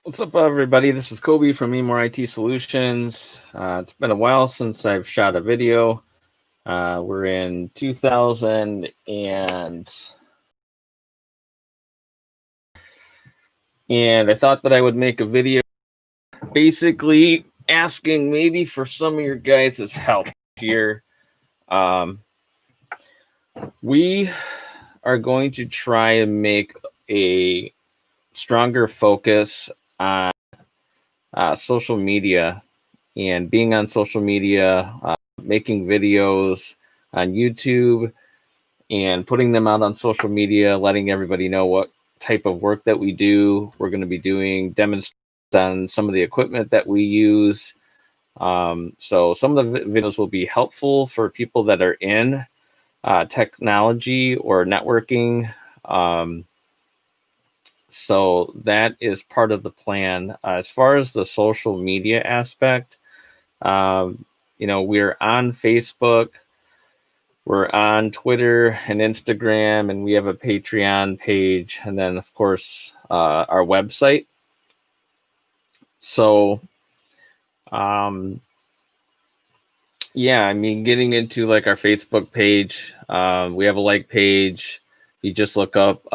What's up, everybody? This is Kobe from Emore IT Solutions. It's been a while since I've shot a video. We're in 2000 and I thought that I would make a video basically asking maybe for some of your guys' help here. We are going to try and make a stronger focus on social media and being on social media, making videos on YouTube and putting them out on social media, letting everybody know what type of work that we do. We're going to be doing demonstrations on some of the equipment that we use. So some of the videos will be helpful for people that are in technology or networking. So that is part of the plan. As far as the social media aspect, we're on Facebook, we're on Twitter and Instagram, and we have a Patreon page, and then of course our website. So, getting into like our Facebook page, we have a like page. You just look up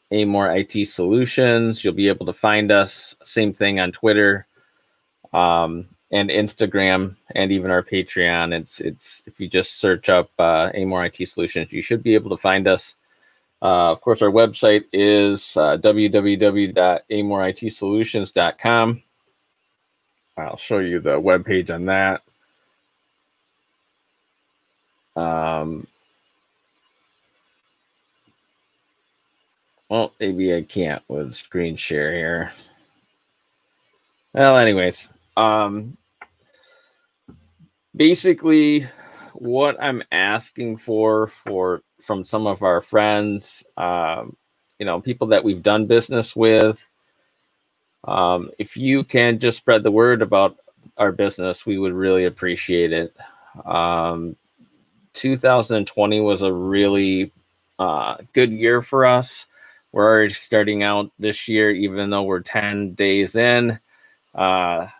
Emore IT Solutions. You'll be able to find us. Same thing on Twitter. And Instagram, and even our Patreon. It's if you just search up Emore IT Solutions, you should be able to find us. Of course, our website is www.emoreitsolutions.com. I'll show you the webpage on that. Well, maybe I can't with screen share here. Well, anyways, basically what I'm asking for from some of our friends, people that we've done business with, if you can just spread the word about our business, we would really appreciate it. 2020 was a really good year for us. We're already starting out this year, even though we're 10 days in to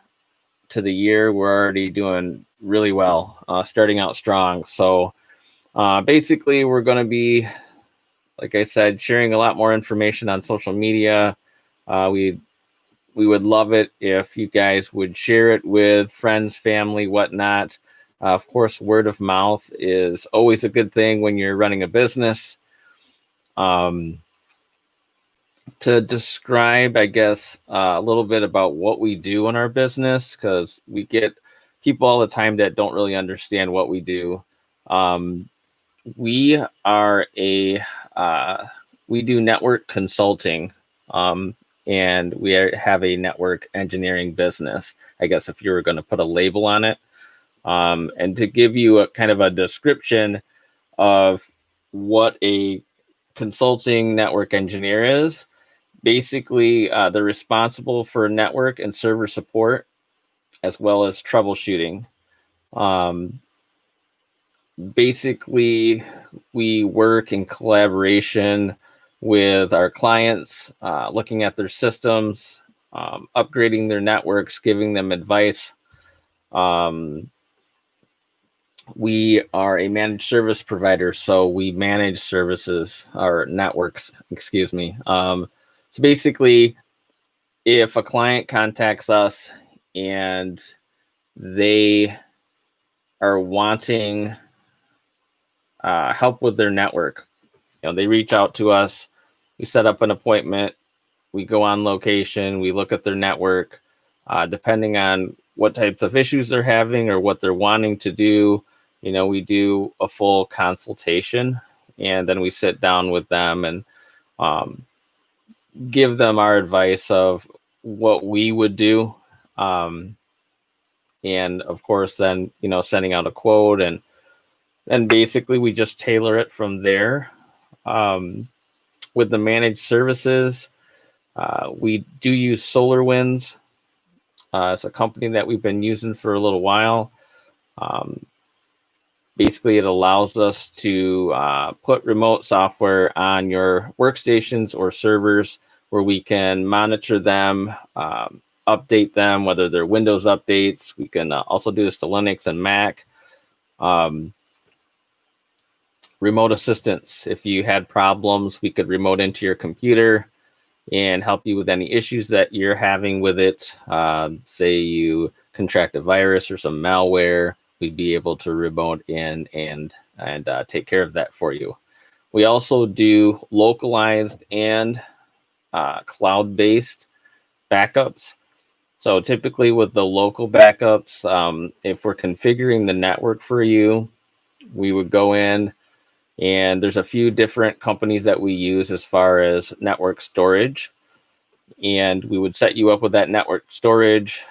the year, we're already doing really well, starting out strong. So basically, we're going to be, like I said, sharing a lot more information on social media. We would love it if you guys would share it with friends, family, whatnot. Of course, word of mouth is always a good thing when you're running a business. To describe, I guess, a little bit about what we do in our business, because we get people all the time that don't really understand what we do. We are we do network consulting, and we have a network engineering business, I guess, if you were going to put a label on it. And to give you a kind of a description of what a consulting network engineer is, basically they're responsible for network and server support as well as troubleshooting. Basically, we work in collaboration with our clients, looking at their systems, upgrading their networks, giving them advice. We are a managed service provider, so we manage services or networks, excuse me. So basically, if a client contacts us and they are wanting help with their network, they reach out to us, we set up an appointment, we go on location, we look at their network, depending on what types of issues they're having or what they're wanting to do. We do a full consultation, and then we sit down with them and give them our advice of what we would do. And of course, then, sending out a quote, and basically we just tailor it from there. With the managed services, we do use SolarWinds. It's a company that we've been using for a little while. Basically, it allows us to put remote software on your workstations or servers where we can monitor them, update them, whether they're Windows updates. We can also do this to Linux and Mac. Remote assistance. If you had problems, we could remote into your computer and help you with any issues that you're having with it. Say you contract a virus or some malware, we'd be able to remote in and take care of that for you. We also do localized and cloud-based backups. So typically with the local backups, if we're configuring the network for you, we would go in, and there's a few different companies that we use as far as network storage. And we would set you up with that network storage.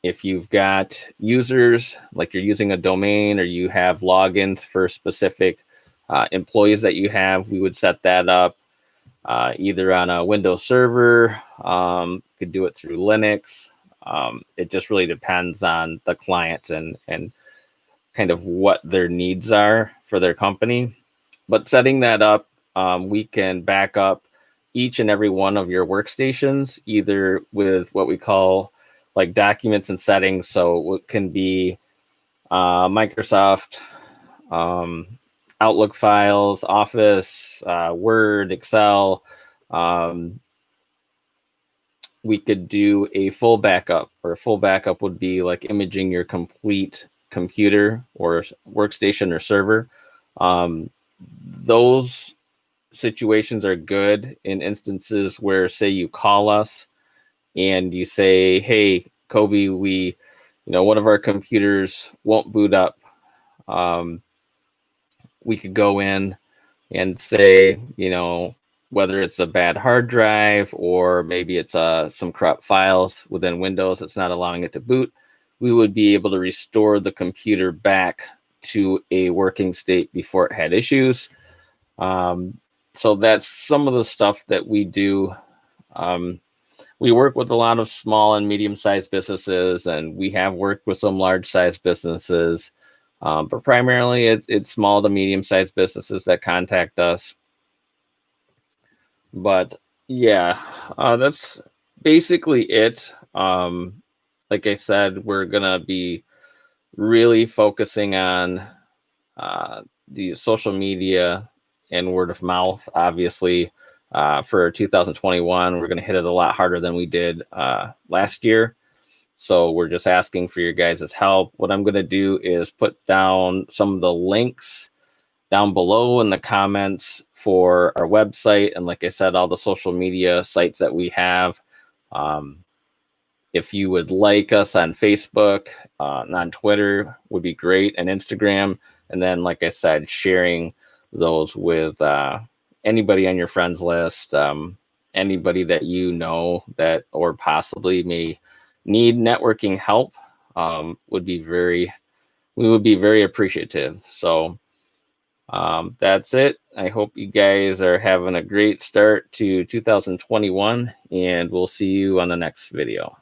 If you've got users, like you're using a domain or you have logins for specific employees that you have, we would set that up either on a Windows server, could do it through Linux. It just really depends on the client and kind of what their needs are for their company. But setting that up, we can back up each and every one of your workstations, either with what we call like documents and settings. So it can be Microsoft, Outlook files, Office, Word, Excel. We could do a full backup, or a full backup would be like imaging your complete computer or workstation or server. Those situations are good in instances where, say, you call us and you say, hey, Kobe, one of our computers won't boot up. We could go in and say, whether it's a bad hard drive or maybe it's some corrupt files within Windows that's not allowing it to boot, we would be able to restore the computer back to a working state before it had issues. So that's some of the stuff that we do. We work with a lot of small and medium-sized businesses, and we have worked with some large-sized businesses. But primarily it's small to medium-sized businesses that contact us. But yeah, that's basically it. Like I said, we're gonna be really focusing on the social media and word of mouth. Obviously, for 2021, we're gonna hit it a lot harder than we did last year. So we're just asking for your guys' help. What I'm gonna do is put down some of the links down below in the comments for our website, and like I said, all the social media sites that we have. If you would like us on Facebook, on Twitter would be great, and Instagram. And then, like I said, sharing those with anybody on your friends list, anybody that you know that or possibly may need networking help, we would be very appreciative. So that's it. I hope you guys are having a great start to 2021, and we'll see you on the next video.